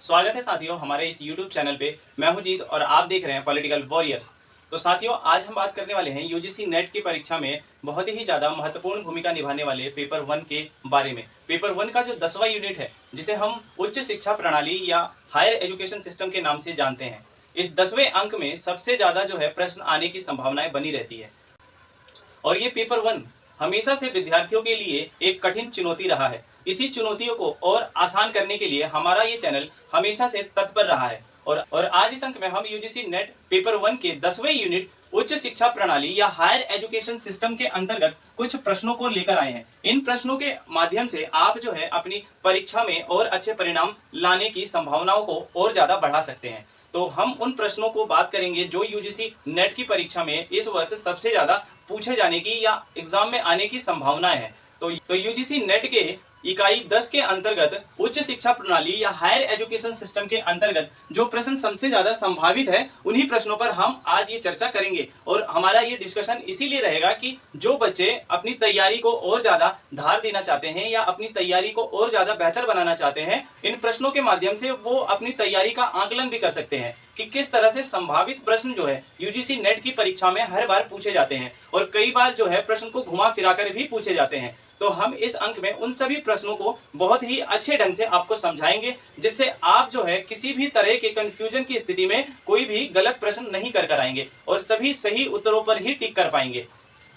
स्वागत है साथियों हमारे इस YouTube चैनल पे। मैं हूं जीत और आप देख रहे हैं पॉलिटिकल वॉरियर्स। तो साथियों आज हम बात करने वाले हैं यूजीसी नेट की परीक्षा में बहुत ही ज़्यादा महत्वपूर्ण भूमिका निभाने वाले पेपर 1 के बारे में। पेपर 1 का जो 10वां यूनिट है जिसे हम उच्च शिक्षा प्रणाली या हायर एजुकेशन सिस्टम के नाम से जानते हैं, इस 10वें अंक में सबसे ज़्यादा जो है प्रश्न आने की संभावनाएं बनी रहती है। और ये पेपर 1 हमेशा से विद्यार्थियों के लिए एक कठिन चुनौती रहा है। इसी चुनौतियों को और आसान करने के लिए हमारा ये चैनल हमेशा से तत्पर रहा है। और आज इस अंक में हम यूजीसी नेट पेपर 1 के 10वें यूनिट उच्च शिक्षा प्रणाली या हायर एजुकेशन सिस्टम के अंतर्गत कुछ प्रश्नों को लेकर आए हैं। इन प्रश्नों के माध्यम से आप जो है अपनी परीक्षा में और अच्छे परिणाम लाने की संभावनाओं को और ज्यादा बढ़ा सकते हैं। तो हम उन प्रश्नों को बात करेंगे जो यूजीसी नेट की परीक्षा में इस वर्ष सबसे ज्यादा पूछे जाने की या एग्जाम में आने की संभावनाएं हैं। तो यूजीसी नेट के इकाई 10 के अंतर्गत उच्च शिक्षा प्रणाली या हायर एजुकेशन सिस्टम के अंतर्गत जो प्रश्न सबसे ज्यादा संभावित है उन्हीं प्रश्नों पर हम आज ये चर्चा करेंगे। और हमारा ये डिस्कशन इसीलिए रहेगा कि जो बच्चे अपनी तैयारी को और ज्यादा धार देना चाहते हैं या अपनी तैयारी को और ज्यादा बेहतर बनाना चाहते हैं, इन प्रश्नों के माध्यम से वो अपनी तैयारी का आकलन भी कर सकते हैं कि किस तरह से संभावित प्रश्न जो है यूजीसी नेट की परीक्षा में हर बार पूछे जाते हैं और कई बार जो है प्रश्न को घुमा फिराकर भी पूछे जाते हैं। तो हम इस अंक में उन सभी प्रश्नों को बहुत ही अच्छे ढंग से आपको समझाएंगे जिससे आप जो है किसी भी तरह के कंफ्यूजन की स्थिति में कोई भी गलत प्रश्न नहीं कर आएंगे और सभी सही उत्तरों पर ही टिक कर पाएंगे।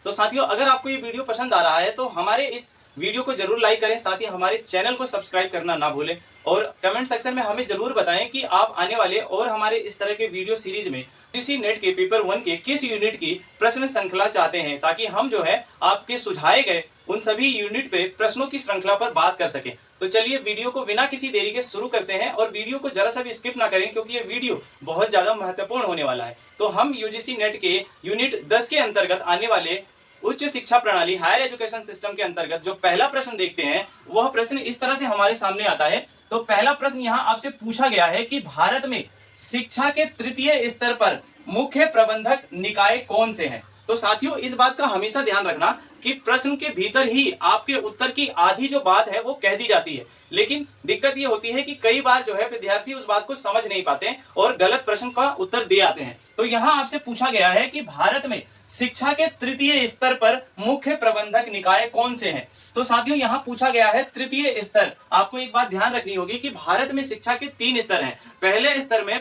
तो साथियों अगर आपको ये वीडियो पसंद आ रहा है तो हमारे इस वीडियो को जरूर लाइक करें, साथ ही हमारे चैनल को सब्सक्राइब करना ना भूलें और कमेंट सेक्शन में हमें जरूर बताएं कि आप आने वाले और हमारे इस तरह के वीडियो सीरीज में यूजीसी नेट के पेपर 1 के किस यूनिट की प्रश्न श्रृंखला चाहते हैं, ताकि हम जो है आपके सुझाए गए उन सभी यूनिट पे प्रश्नों की श्रृंखला पर बात कर सकें। तो चलिए वीडियो को बिना किसी देरी के शुरू करते हैं और वीडियो को जरा सा भी स्किप ना करें क्योंकि ये वीडियो बहुत ज्यादा महत्वपूर्ण होने वाला है। तो हम यूजीसी नेट के यूनिट 10 के अंतर्गत आने वाले उच्च शिक्षा प्रणाली हायर एजुकेशन सिस्टम के अंतर्गत जो पहला प्रश्न देखते हैं वह प्रश्न इस तरह से हमारे सामने आता है। तो पहला प्रश्न यहाँ आपसे पूछा गया है कि भारत में शिक्षा के तृतीय स्तर पर मुख्य प्रबंधक निकाय कौन से हैं। तो साथियों इस बात का हमेशा ध्यान रखना कि प्रश्न के भीतर ही आपके उत्तर की आधी जो बात है वो कह दी जाती है, लेकिन दिक्कत ये होती है कि कई बार जो है विद्यार्थी उस बात को समझ नहीं पाते और गलत प्रश्न का उत्तर दे आते हैं। तो यहाँ आपसे पूछा गया है कि भारत में शिक्षा के तृतीय स्तर पर मुख्य प्रबंधक निकाय कौन से हैं। तो साथियों यहाँ पूछा गया है तृतीय स्तर। आपको एक बात ध्यान रखनी होगी कि भारत में शिक्षा के 3 स्तर हैं। पहले स्तर में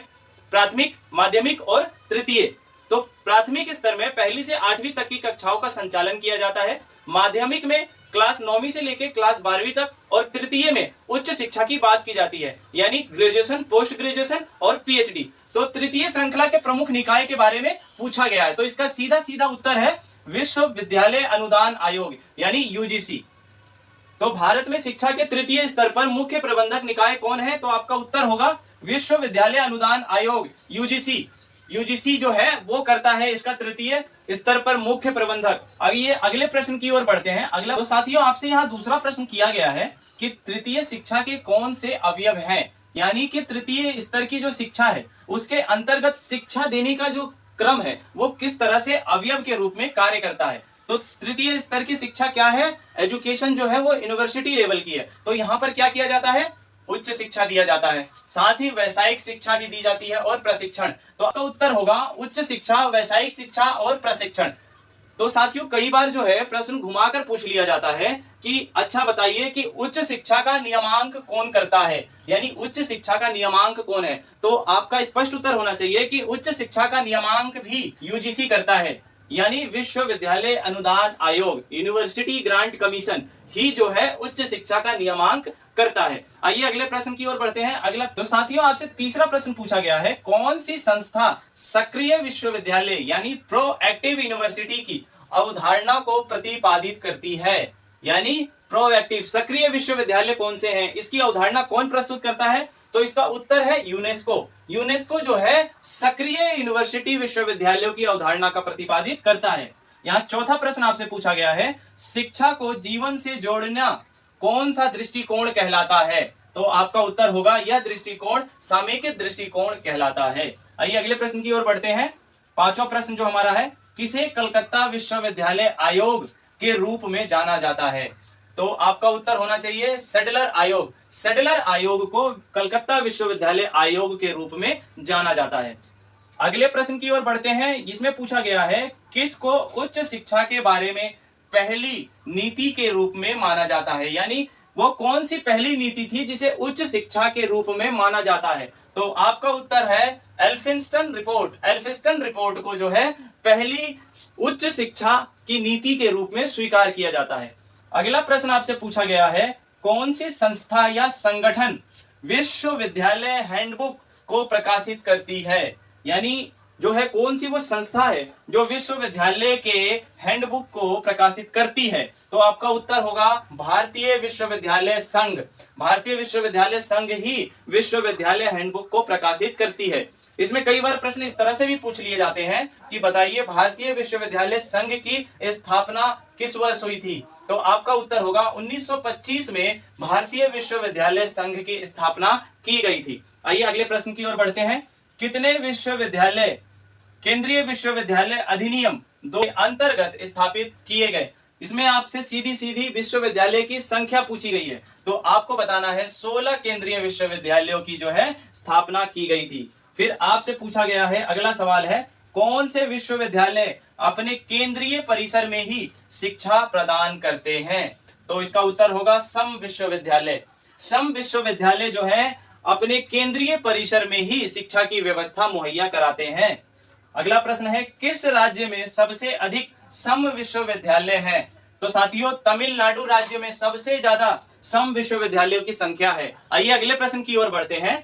प्राथमिक, माध्यमिक और तृतीय। तो प्राथमिक स्तर में 1ली से 8वीं तक की कक्षाओं का संचालन किया जाता है, माध्यमिक में क्लास 9वीं से लेकर क्लास 12वीं तक और तृतीय में उच्च शिक्षा की बात की जाती है यानी ग्रेजुएशन, पोस्ट ग्रेजुएशन और पीएचडी। तो तृतीय श्रृंखला के प्रमुख निकाय के बारे में पूछा गया है। तो इसका सीधा सीधा उत्तर है विश्वविद्यालय अनुदान आयोग यानी यूजीसी। तो भारत में शिक्षा के तृतीय स्तर पर मुख्य प्रबंधक निकाय कौन है, तो आपका उत्तर होगा विश्वविद्यालय अनुदान आयोग यूजीसी। यूजीसी जो है वो करता है इसका तृतीय स्तर पर मुख्य प्रबंधक। आइए अगले प्रश्न की ओर बढ़ते हैं। अगला तो साथियों आपसे यहाँ दूसरा प्रश्न किया गया है कि तृतीय शिक्षा के कौन से अवयव हैं, यानी कि तृतीय स्तर की जो शिक्षा है उसके अंतर्गत शिक्षा देने का जो क्रम है वो किस तरह से अवयव के रूप में कार्य करता है। तो तृतीय स्तर की शिक्षा क्या है, एजुकेशन जो है वो यूनिवर्सिटी लेवल की है। तो यहाँ पर क्या किया जाता है, उच्च शिक्षा दिया जाता है, साथ ही वैषयिक शिक्षा भी दी जाती है और प्रशिक्षण। तो आपका उत्तर होगा उच्च शिक्षा, वैषयिक शिक्षा और प्रशिक्षण। तो साथियों कई बार जो है प्रश्न घुमाकर पूछ लिया जाता है कि अच्छा बताइए कि उच्च शिक्षा का नियमांक कौन करता है, यानी उच्च शिक्षा का नियमांक कौन है। तो आपका स्पष्ट उत्तर होना चाहिए कि उच्च शिक्षा का नियमांक भी यूजीसी करता है, यानी विश्वविद्यालय अनुदान आयोग यूनिवर्सिटी ग्रांट कमीशन ही जो है उच्च शिक्षा का नियमांक करता है। आइए अगले प्रश्न की ओर बढ़ते हैं। अगला तो साथियों आपसे तीसरा प्रश्न पूछा गया है, कौन सी संस्था सक्रिय विश्वविद्यालय यानी प्रोएक्टिव यूनिवर्सिटी की अवधारणा को प्रतिपादित करती है, यानी प्रोएक्टिव सक्रिय विश्वविद्यालय कौन से हैं, इसकी अवधारणा कौन प्रस्तुत करता है। तो इसका उत्तर है यूनेस्को। यूनेस्को जो है सक्रिय यूनिवर्सिटी विश्वविद्यालयों की अवधारणा का प्रतिपादित करता है। यहाँ चौथा प्रश्न आपसे पूछा गया है, शिक्षा को जीवन से जोड़ना कौन सा दृष्टिकोण कहलाता है। तो आपका उत्तर होगा यह दृष्टिकोण सामयिक दृष्टिकोण कहलाता है। आइए अगले प्रश्न की ओर बढ़ते हैं। पांचवा प्रश्न जो हमारा है, किसे कलकत्ता विश्वविद्यालय आयोग के रूप में जाना जाता है। तो आपका उत्तर होना चाहिए सेडलर आयोग। सेडलर आयोग को कलकत्ता विश्वविद्यालय आयोग के रूप में जाना जाता है। अगले प्रश्न की ओर बढ़ते हैं। इसमें पूछा गया है किसको उच्च शिक्षा के बारे में पहली नीति के रूप में माना जाता है, यानी वो कौन सी पहली नीति थी जिसे उच्च शिक्षा के रूप में माना जाता है। तो आपका उत्तर है एल्फिंस्टन रिपोर्ट। एल्फिंस्टन रिपोर्ट को जो है पहली उच्च शिक्षा की नीति के रूप में स्वीकार किया जाता है। अगला प्रश्न आपसे पूछा गया है कौन सी संस्था या संगठन विश्वविद्यालय हैंडबुक को प्रकाशित करती है, यानी जो है कौन सी वो संस्था है जो विश्वविद्यालय के हैंडबुक को प्रकाशित करती है। तो आपका उत्तर होगा भारतीय विश्वविद्यालय संघ। भारतीय विश्वविद्यालय संघ ही विश्वविद्यालय हैंडबुक को प्रकाशित करती है। इसमें कई बार प्रश्न इस तरह से भी पूछ लिए जाते हैं कि बताइए भारतीय विश्वविद्यालय संघ की स्थापना किस वर्ष हुई थी। तो आपका उत्तर होगा 1925 में भारतीय विश्वविद्यालय संघ की स्थापना की गई थी। आइए अगले प्रश्न की ओर बढ़ते हैं। कितने विश्वविद्यालय केंद्रीय विश्वविद्यालय अधिनियम 2 के अंतर्गत स्थापित किए गए। इसमें आपसे सीधी सीधी विश्वविद्यालय की संख्या पूछी गई है, तो आपको बताना है 16 केंद्रीय विश्वविद्यालयों की जो है स्थापना की गई थी। फिर आपसे पूछा गया है अगला सवाल है कौन से विश्वविद्यालय अपने केंद्रीय परिसर में ही शिक्षा प्रदान करते हैं। तो इसका उत्तर होगा सम विश्वविद्यालय। सम विश्वविद्यालय जो है अपने केंद्रीय परिसर में ही शिक्षा की व्यवस्था मुहैया कराते हैं। अगला प्रश्न है किस राज्य में सबसे अधिक सम विश्वविद्यालय हैं। तो साथियों तमिलनाडु राज्य में सबसे ज्यादा सम विश्वविद्यालयों की संख्या है। आइए अगले प्रश्न की ओर बढ़ते हैं।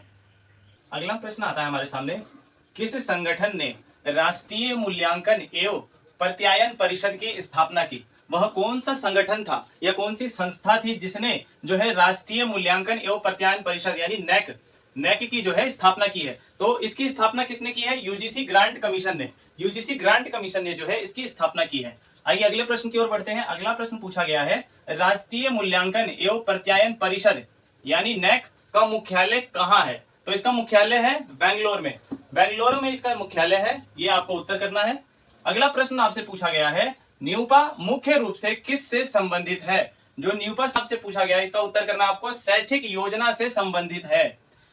अगला प्रश्न आता है हमारे सामने किस संगठन ने राष्ट्रीय मूल्यांकन एवं प्रत्यायन परिषद की स्थापना की। वह कौन सा संगठन था या कौन सी संस्था थी जिसने जो है राष्ट्रीय मूल्यांकन एवं प्रत्यायन परिषद यानी नेक की जो है स्थापना की है। तो इसकी स्थापना किसने की है, यूजीसी ग्रांट कमीशन ने। यूजीसी ग्रांट कमीशन ने जो है इसकी स्थापना की है। आइए अगले प्रश्न की ओर बढ़ते हैं। अगला प्रश्न पूछा गया है राष्ट्रीय मूल्यांकन एवं प्रत्यायन परिषद यानी नेक का मुख्यालय कहाँ है। तो इसका मुख्यालय है बेंगलोर में। बेंगलोर में इसका मुख्यालय है, ये आपको उत्तर करना है। अगला प्रश्न आपसे पूछा गया है न्यूपा मुख्य रूप से किस से संबंधित है। जो न्यूपा आपसे पूछा गया है इसका उत्तर करना आपको शैक्षिक योजना से संबंधित है।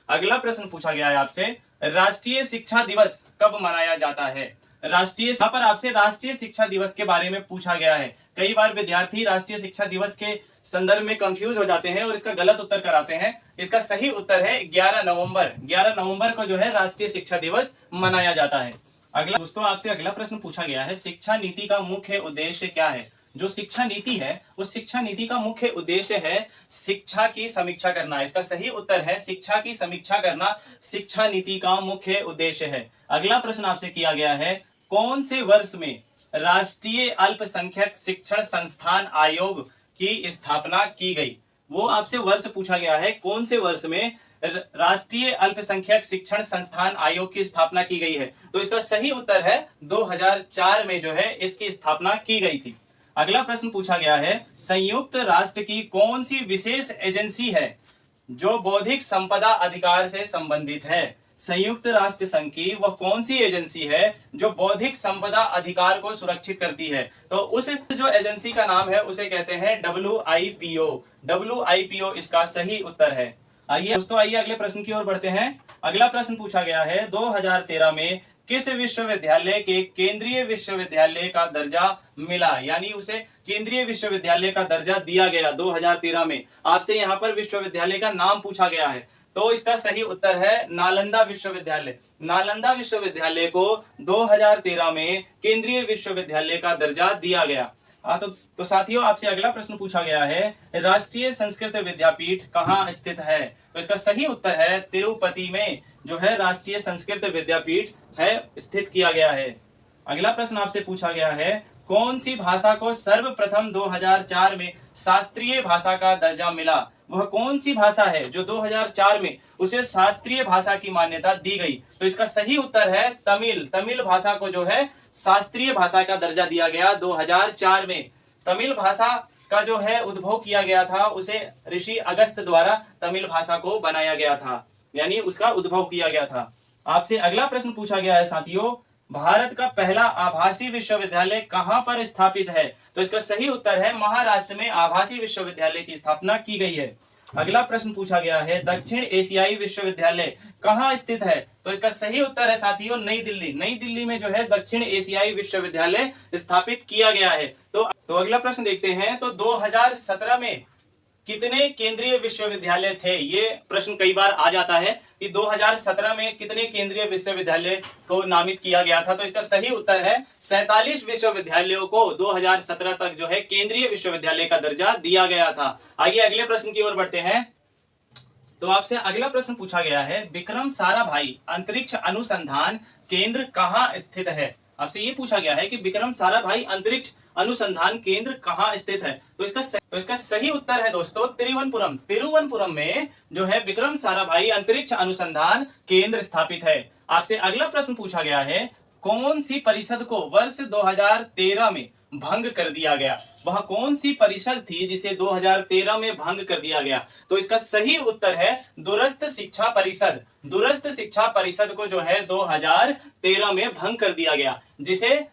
अगला प्रश्न पूछा गया है आपसे राष्ट्रीय शिक्षा दिवस कब मनाया जाता है। यहाँ पर आपसे राष्ट्रीय शिक्षा दिवस के बारे में पूछा गया है। कई बार विद्यार्थी राष्ट्रीय शिक्षा दिवस के संदर्भ में कंफ्यूज हो जाते हैं और इसका गलत उत्तर कराते हैं। इसका सही उत्तर है 11 नवंबर। 11 नवंबर को जो है राष्ट्रीय शिक्षा दिवस मनाया जाता है। अगला दोस्तों आपसे अगला प्रश्न पूछा गया है शिक्षा नीति का मुख्य उद्देश्य क्या है। जो शिक्षा नीति है उस शिक्षा नीति का मुख्य उद्देश्य है शिक्षा की समीक्षा करना। इसका सही उत्तर है शिक्षा की समीक्षा करना शिक्षा नीति का मुख्य उद्देश्य है। अगला प्रश्न आपसे किया गया है कौन से वर्ष में राष्ट्रीय अल्पसंख्यक शिक्षण संस्थान आयोग की स्थापना की गई। वो आपसे वर्ष पूछा गया है कौन से वर्ष में राष्ट्रीय अल्पसंख्यक शिक्षण संस्थान आयोग की स्थापना की गई है। तो इसका सही उत्तर है 2004 में जो है इसकी स्थापना की गई थी। अगला प्रश्न पूछा गया है संयुक्त राष्ट्र की कौन सी विशेष एजेंसी है जो बौद्धिक संपदा अधिकार से संबंधित है। संयुक्त राष्ट्र संघ की वह कौन सी एजेंसी है जो बौद्धिक संपदा अधिकार को सुरक्षित करती है। तो उस जो एजेंसी का नाम है उसे कहते हैं WIPO। WIPO इसका सही उत्तर है। आइए दोस्तों आइए अगले प्रश्न की ओर बढ़ते हैं। अगला प्रश्न पूछा गया है 2013 में किस विश्वविद्यालय के केंद्रीय विश्वविद्यालय का दर्जा मिला, यानी उसे केंद्रीय विश्वविद्यालय का दर्जा दिया गया 2013 में। आपसे यहाँ पर विश्वविद्यालय का नाम पूछा गया है, तो इसका सही उत्तर है नालंदा विश्वविद्यालय। नालंदा विश्वविद्यालय को 2013 में केंद्रीय विश्वविद्यालय का दर्जा दिया गया। तो साथियों आपसे अगला प्रश्न पूछा गया है राष्ट्रीय संस्कृत विद्यापीठ कहाँ स्थित है। तो इसका सही उत्तर है तिरुपति में जो है राष्ट्रीय संस्कृत विद्यापीठ है स्थित किया गया है। अगला प्रश्न आपसे पूछा गया है कौन सी भाषा को सर्वप्रथम 2004 में शास्त्रीय भाषा का दर्जा मिला। वह कौन सी भाषा है जो 2004 में उसे शास्त्रीय भाषा की मान्यता दी गई। तो इसका सही उत्तर है तमिल। तमिल भाषा को जो है शास्त्रीय भाषा का दर्जा दिया गया 2004 में। तमिल भाषा का जो है उद्भव किया गया था, उसे ऋषि अगस्त द्वारा तमिल भाषा को बनाया गया था, यानी उसका उद्भव किया गया था। आपसे अगला प्रश्न पूछा गया है साथियों भारत का पहला आभासी विश्वविद्यालय कहां पर स्थापित है? तो इसका सही उत्तर है महाराष्ट्र में आभासी विश्वविद्यालय की स्थापना की गई है। अगला प्रश्न पूछा गया है, दक्षिण एशियाई विश्वविद्यालय कहां स्थित है? तो इसका सही उत्तर है साथियों नई दिल्ली। नई दिल्ली में जो है दक्षिण एशियाई विश्वविद्यालय स्थापित किया गया है। तो अगला प्रश्न देखते हैं। तो 2017 में कितने केंद्रीय विश्वविद्यालय थे? ये प्रश्न कई बार आ जाता है कि 2017 में कितने केंद्रीय विश्वविद्यालय को नामित किया गया था? तो इसका सही उत्तर है 47 विश्वविद्यालयों को 2017 तक जो है केंद्रीय विश्वविद्यालय का दर्जा दिया गया था। आइए अगले प्रश्न की ओर बढ़ते हैं। तो आपसे अगला प्रश्न पूछा गया है, विक्रम साराभाई अंतरिक्ष अनुसंधान केंद्र कहां स्थित है? आपसे ये पूछा गया है कि विक्रम साराभाई अंतरिक्ष अनुसंधान केंद्र कहां स्थित है? तो इसका सही उत्तर है दोस्तों तिरुवनंतपुरम। तिरुवनंतपुरम में जो है विक्रम साराभाई अंतरिक्ष अनुसंधान केंद्र स्थापित है। आपसे अगला प्रश्न पूछा गया है, कौन सी परिषद को वर्ष 2013 में भंग कर दिया गया? वह कौन सी परिषद थी जिसे 2013 में भंग कर दिया गया? तो इसका सही उत्तर है दूरस्थ शिक्षा परिषद। दूरस्थ शिक्षा परिषद को जो है 2013 में भंग कर दिया गया, जिसे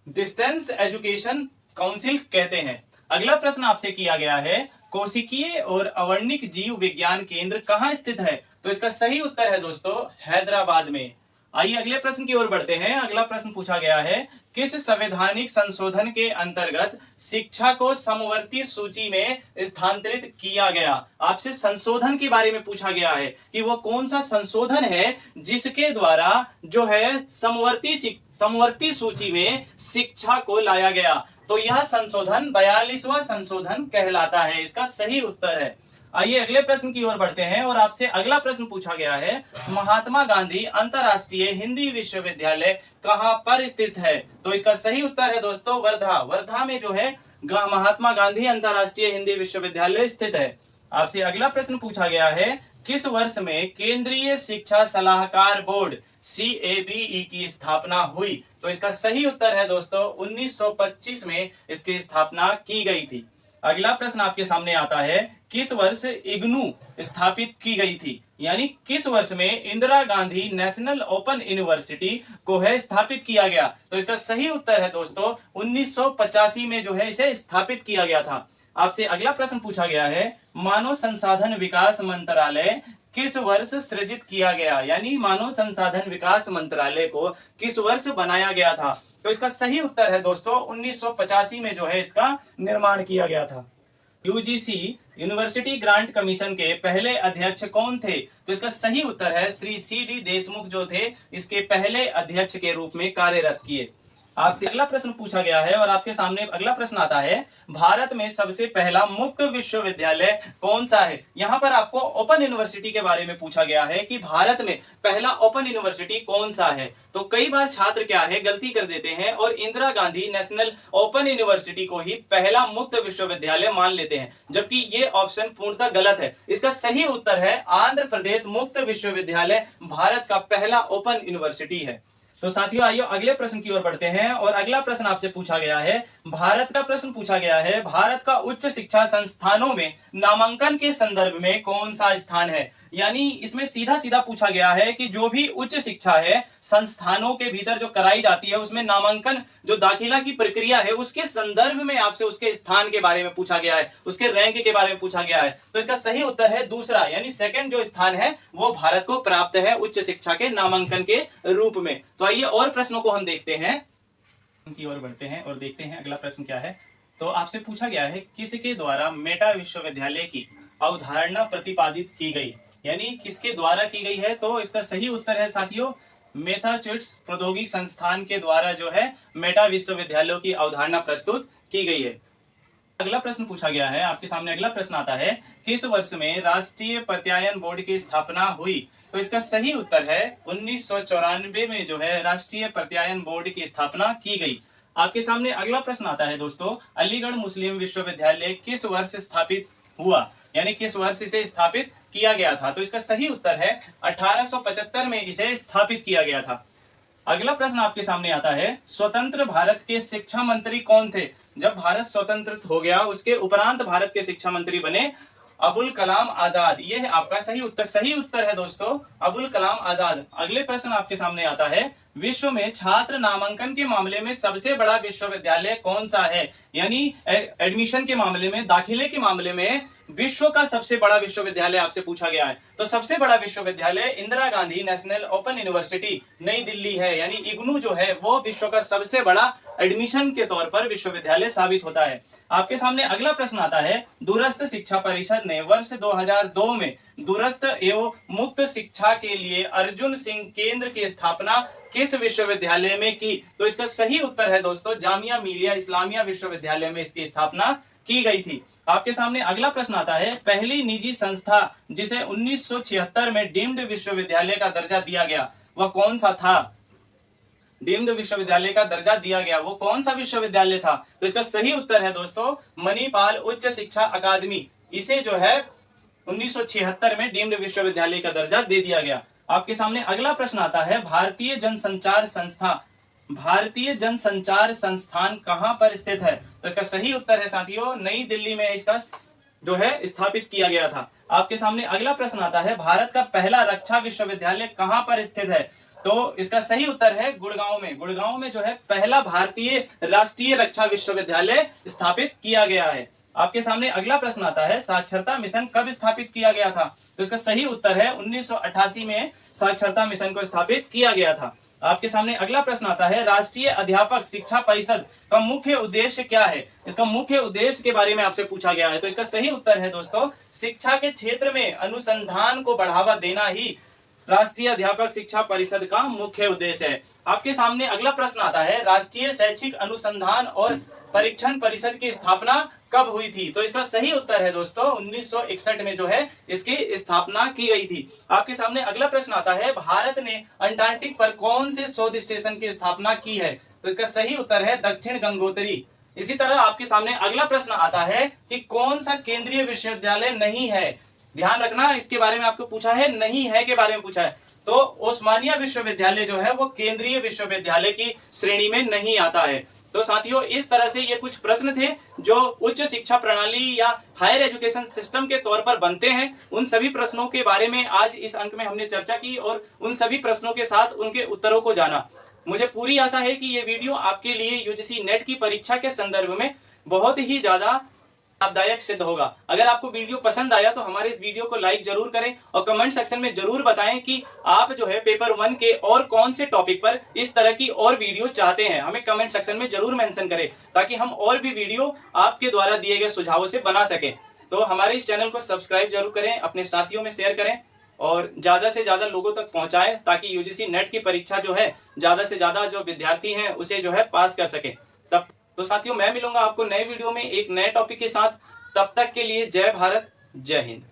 डिस्टेंस एजुकेशन काउंसिल कहते हैं। अगला प्रश्न आपसे किया गया है, कोशिकीय और अवर्णिक जीव विज्ञान केंद्र कहां स्थित है? तो इसका सही उत्तर है दोस्तों हैदराबाद में। आइए अगले प्रश्न की ओर बढ़ते हैं। अगला प्रश्न पूछा गया है, किस संवैधानिक संशोधन के अंतर्गत शिक्षा को समवर्ती सूची में स्थानांतरित किया गया? आपसे संशोधन के बारे में पूछा गया है कि वो कौन सा संशोधन है जिसके द्वारा जो है समवर्ती सूची में शिक्षा को लाया गया? तो यह संशोधन 42वां संशोधन कहलाता है। इसका सही उत्तर है। आइए अगले प्रश्न की ओर बढ़ते हैं और आपसे अगला प्रश्न पूछा गया है, महात्मा गांधी अंतरराष्ट्रीय हिंदी विश्वविद्यालय कहां पर स्थित है? तो इसका सही उत्तर है दोस्तों वर्धा। वर्धा में जो है महात्मा गांधी अंतरराष्ट्रीय हिंदी विश्वविद्यालय स्थित है। आपसे अगला प्रश्न पूछा गया है, किस वर्ष में केंद्रीय शिक्षा सलाहकार बोर्ड CABE की स्थापना हुई? तो इसका सही उत्तर है दोस्तों 1925 में इसकी स्थापना की गई थी। अगला प्रश्न आपके सामने आता है, किस वर्ष इग्नू स्थापित की गई थी? यानी किस वर्ष में Indira Gandhi national open university को है स्थापित किया गया? तो इसका सही उत्तर है दोस्तों 1985 में जो है इसे स्थापित किया गया था। आपसे अगला प्रश्न पूछा गया है, मानव संसाधन विकास मंत्रालय किस वर्ष सृजित किया गया? यानी मानव संसाधन विकास मंत्रालय को किस वर्ष बनाया गया था? तो इसका सही उत्तर है दोस्तों 1985 में जो है इसका निर्माण किया गया था। UGC यूनिवर्सिटी ग्रांट कमीशन के पहले अध्यक्ष कौन थे? तो इसका सही उत्तर है श्री CD देशमुख जो थे इसके पहले अध्यक्ष के रूप में कार्यरत किए। आपसे अगला प्रश्न पूछा गया है और आपके सामने अगला प्रश्न आता है, भारत में सबसे पहला मुक्त विश्वविद्यालय कौन सा है? यहाँ पर आपको ओपन यूनिवर्सिटी के बारे में पूछा गया है कि भारत में पहला ओपन यूनिवर्सिटी कौन सा है। तो कई बार छात्र क्या है गलती कर देते हैं और Indira Gandhi national open university को ही पहला मुक्त विश्वविद्यालय मान लेते हैं, जबकि ये ऑप्शन पूर्णतः गलत है। इसका सही उत्तर है आंध्र प्रदेश मुक्त विश्वविद्यालय भारत का पहला ओपन यूनिवर्सिटी है। तो साथियों आइए अगले प्रश्न की ओर बढ़ते हैं और अगला प्रश्न आपसे पूछा गया है, भारत का उच्च शिक्षा संस्थानों में नामांकन के संदर्भ में कौन सा स्थान है? यानी इसमें सीधा सीधा पूछा गया है कि जो भी उच्च शिक्षा है संस्थानों के भीतर जो कराई जाती है उसमें नामांकन जो दाखिला की प्रक्रिया है उसके संदर्भ में आपसे उसके स्थान के बारे में पूछा गया है, उसके रैंक के बारे में पूछा गया है। तो इसका सही उत्तर है दूसरा, यानी सेकंड जो स्थान है वो भारत को प्राप्त है उच्च शिक्षा के नामांकन के रूप में। तो आइए और प्रश्नों को हम देखते हैं, की ओर बढ़ते हैं और देखते हैं अगला प्रश्न क्या है। तो आपसे पूछा गया है, किसके द्वारा मेटा विश्वविद्यालय की अवधारणा प्रतिपादित की गई? यानी किसके द्वारा की गई है? तो इसका सही उत्तर है साथियों मैसाचुसेट्स प्रौद्योगिकी संस्थान के द्वारा जो है मेटा विश्वविद्यालयों की अवधारणा प्रस्तुत की गई है। अगला प्रश्न पूछा गया है, आपके सामने अगला प्रश्न आता है, किस वर्ष में राष्ट्रीय प्रत्यायन बोर्ड की स्थापना हुई? तो इसका सही उत्तर है 1994 में जो है राष्ट्रीय प्रत्यायन बोर्ड की स्थापना की गई। आपके सामने अगला प्रश्न आता है दोस्तों, अलीगढ़ मुस्लिम विश्वविद्यालय किस वर्ष स्थापित हुआ? यानी किस वर्ष इसे स्थापित किया गया था? तो इसका सही उत्तर है 1875 में इसे स्थापित किया गया था। अगला प्रश्न आपके सामने आता है, स्वतंत्र भारत के शिक्षा मंत्री कौन थे? जब भारत स्वतंत्र हो गया उसके उपरांत भारत के शिक्षा मंत्री बने अबुल कलाम आजाद। यह है आपका सही उत्तर। सही उत्तर है दोस्तों अबुल कलाम आजाद। अगले प्रश्न आपके सामने आता है, विश्व में छात्र नामांकन के मामले में सबसे बड़ा विश्वविद्यालय कौन सा है? यानी एडमिशन के मामले में, दाखिले के मामले में विश्व का सबसे बड़ा विश्वविद्यालय आपसे पूछा गया है। तो सबसे बड़ा विश्वविद्यालय Indira Gandhi national open university नई दिल्ली है, यानी इग्नू जो है वो विश्व का सबसे बड़ा एडमिशन के तौर पर विश्वविद्यालय साबित होता है। आपके सामने अगला प्रश्न आता है, दूरस्थ शिक्षा परिषद ने वर्ष 2002 में दूरस्थ एवं मुक्त शिक्षा के लिए अर्जुन सिंह केंद्र की स्थापना किस विश्वविद्यालय में की? तो इसका सही उत्तर है दोस्तों, जामिया मिलिया इस्लामिया विश्वविद्यालय में इसकी स्थापना की गई थी। आपके सामने अगला प्रश्न आता है, पहली निजी संस्था जिसे 1976 में डीम्ड विश्वविद्यालय का दर्जा दिया गया वह कौन सा था? डीम्ड विश्वविद्यालय का दर्जा दिया गया वो कौन सा विश्वविद्यालय था? तो इसका सही उत्तर है दोस्तों, मणिपाल उच्च शिक्षा अकादमी। इसे जो है 1976 में डीम्ड विश्वविद्यालय का दर्जा दे दिया गया। आपके सामने अगला प्रश्न आता है, भारतीय जनसंचार संस्थान कहां पर स्थित है? तो इसका सही उत्तर है साथियों, नई दिल्ली में इसका जो है स्थापित किया गया था। आपके सामने अगला प्रश्न आता है, भारत का पहला रक्षा विश्वविद्यालय कहां पर स्थित है? तो इसका सही उत्तर है गुड़गांव में। गुड़गांव में जो है पहला भारतीय राष्ट्रीय रक्षा विश्वविद्यालय स्थापित किया गया है। आपके सामने अगला प्रश्न आता है, साक्षरता मिशन कब स्थापित किया गया था? तो इसका सही उत्तर है 1988 में साक्षरता मिशन को स्थापित किया गया था। आपके सामने अगला प्रश्न आता है, राष्ट्रीय अध्यापक शिक्षा परिषद का मुख्य उद्देश्य क्या है? इसका मुख्य उद्देश्य के बारे में आपसे पूछा गया है। तो इसका सही उत्तर है दोस्तों, शिक्षा के क्षेत्र में अनुसंधान को बढ़ावा देना ही राष्ट्रीय अध्यापक शिक्षा परिषद का मुख्य उद्देश्य है। आपके सामने अगला प्रश्न आता है, राष्ट्रीय शैक्षिक अनुसंधान और परीक्षण परिषद की स्थापना कब हुई थी? तो इसका सही उत्तर है दोस्तों, 1961 में जो है इसकी स्थापना की गई थी। आपके सामने अगला प्रश्न आता है, भारत ने अंटार्कटिक पर कौन से शोध स्टेशन की स्थापना की है? तो इसका सही उत्तर है दक्षिण गंगोत्री। इसी तरह आपके सामने अगला प्रश्न आता है कि कौन सा केंद्रीय विश्वविद्यालय नहीं है? ध्यान रखना, इसके बारे में आपको पूछा है, नहीं है के बारे में पूछा है। तो ओस्मानिया विश्वविद्यालय जो है वो केंद्रीय विश्वविद्यालय की श्रेणी में नहीं आता है। तो साथियों, इस तरह से ये कुछ प्रश्न थे जो उच्च शिक्षा प्रणाली या हायर एजुकेशन सिस्टम के तौर पर बनते हैं। उन सभी प्रश्नों के बारे में आज इस अंक में हमने चर्चा की और उन सभी प्रश्नों के साथ उनके उत्तरों को जाना। मुझे पूरी आशा है कि ये वीडियो आपके लिए यूजीसी नेट की परीक्षा के संदर्भ में बहुत ही ज्यादा लाभदायक सिद्ध होगा। अगर आपको वीडियो पसंद आया तो हमारे इस वीडियो को लाइक जरूर करें और कमेंट सेक्शन में जरूर बताएं कि आप जो है पेपर 1 के और कौन से टॉपिक पर इस तरह की और वीडियो चाहते हैं। हमें कमेंट सेक्शन में जरूर मेंशन करें ताकि हम और भी वीडियो आपके द्वारा दिए गए सुझावों से बना सकें। तो हमारे इस चैनल को सब्सक्राइब जरूर करें, अपने साथियों में शेयर करें और ज्यादा से ज्यादा लोगों तक पहुंचाएं ताकि यूजीसी नेट की परीक्षा जो है ज्यादा से ज्यादा जो विद्यार्थी हैं उसे जो है पास कर सके। तब तो साथियों, मैं मिलूंगा आपको नए वीडियो में एक नए टॉपिक के साथ। तब तक के लिए जय भारत, जय हिंद।